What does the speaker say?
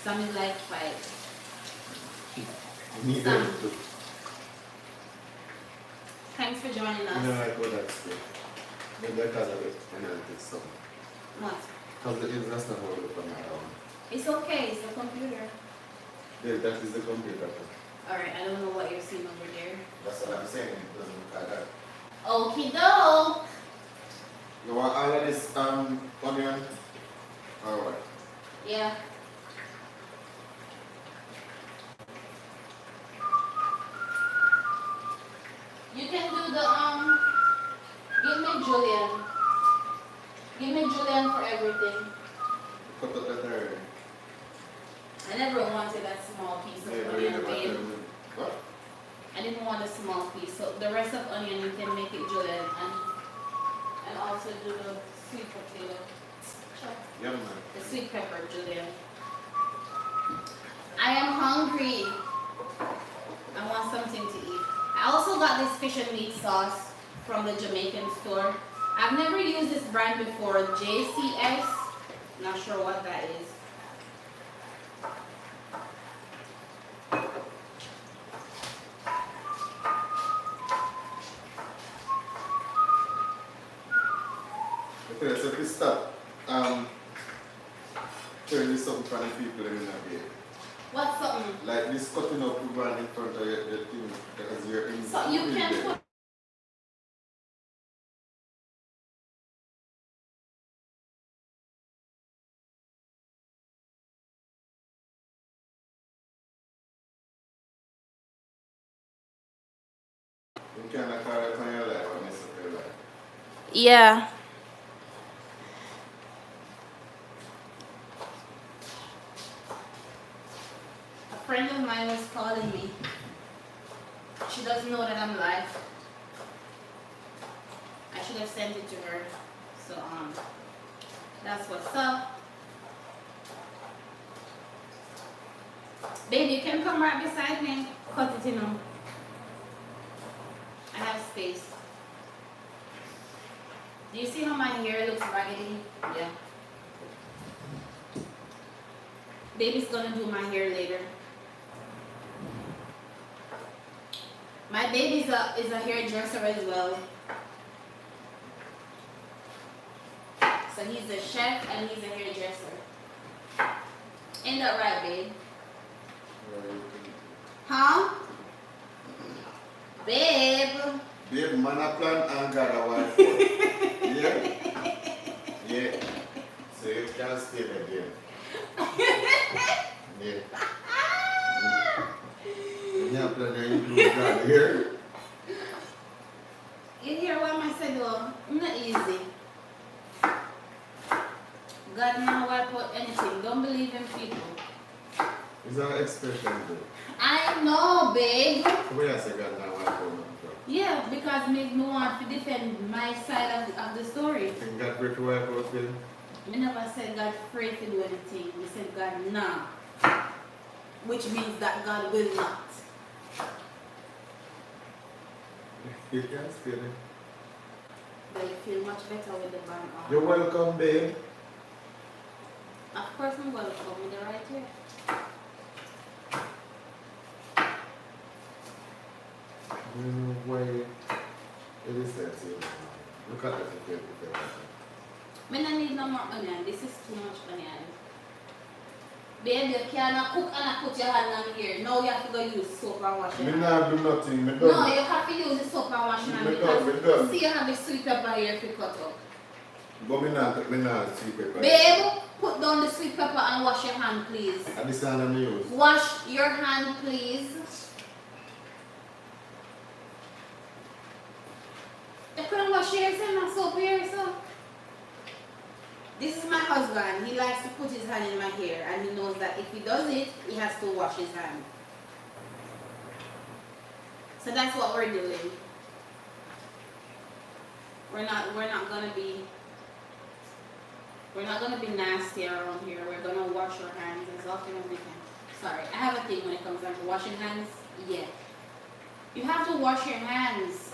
Some is like 5. Me Some. too. Thanks for joining You know us. like what that's good. Maybe because of it, and then it's something. What? Because the that's not how we look on my own. It's okay, it's the computer. Yeah, that is the computer. Alright, I don't know what you're seeing over there. That's what I'm saying. It doesn't look like that. Okie doke. You want all of this onion? Alright. Yeah. You can do the give me Julian. Give me Julian for everything. Cut up that area. I never wanted that small piece of Yeah, onion, really, babe. what? I didn't want a small piece, so the rest of onion you can make it Julian and also do the sweet potato. Sure. Yeah, man. The sweet pepper Julian. I am hungry. I want something to eat. I also got this fish and meat sauce from the Jamaican store. I've never used this brand before, JCS. Not sure what that is. Okay, so if you stop, turn this something for the people in the bed. What's something? Like this cutting up one in front of the thing, because you're in. So you can put. You can't carry it on your life or mess up your life. Yeah. A friend of mine was calling me. She doesn't know that I'm live. I should have sent it to her. So that's what's up. Baby, you can come right beside me. Cut it, you know. I have space. Do you see how my hair looks raggedy? Yeah. Baby's gonna do my hair later. My baby is a hairdresser as well. So he's a chef and he's a hairdresser. Ain't that right, babe? Huh? Babe. Babe, man a plan and God a wife. Yeah? Yeah. So you can't stay there, babe. Yeah. You have plan to include God here. You hear what I said though? Not easy. God never wipe out anything. Don't believe in people. It's an expression, though. I know, babe. So where I say God now wife out man. Yeah, because me want to defend my side of the story. Think God break the wife out with? Me never said God afraid to do anything. We said God nah. Which means that God will not. You can't feel it. But you feel much better with the band on. You're welcome, babe. Of course I'm going to come with the right here. Why it is that same. Look at the Me don't need no more onion. This is too much onion. Babe, you cannot cook and put your hand on here. Now you have to go use soap and wash your Me hand. not do nothing, me No, done. you have to use the soap and wash your hand Me because done. see you have a sweet pepper here if you cut up. But me not sweet pepper. Babe, put down the sweet pepper and wash your hand, please. And this hand I'm use. Wash your hand, please. You couldn't wash yours and not soap here, so. This is my husband. He likes to put his hand in my hair and he knows that if he does it, he has to wash his hand. So that's what we're doing. We're not gonna be nasty around here. We're gonna wash our hands as often as we can. Sorry, I have a thing when it comes down to washing hands. Yeah. You have to wash your hands.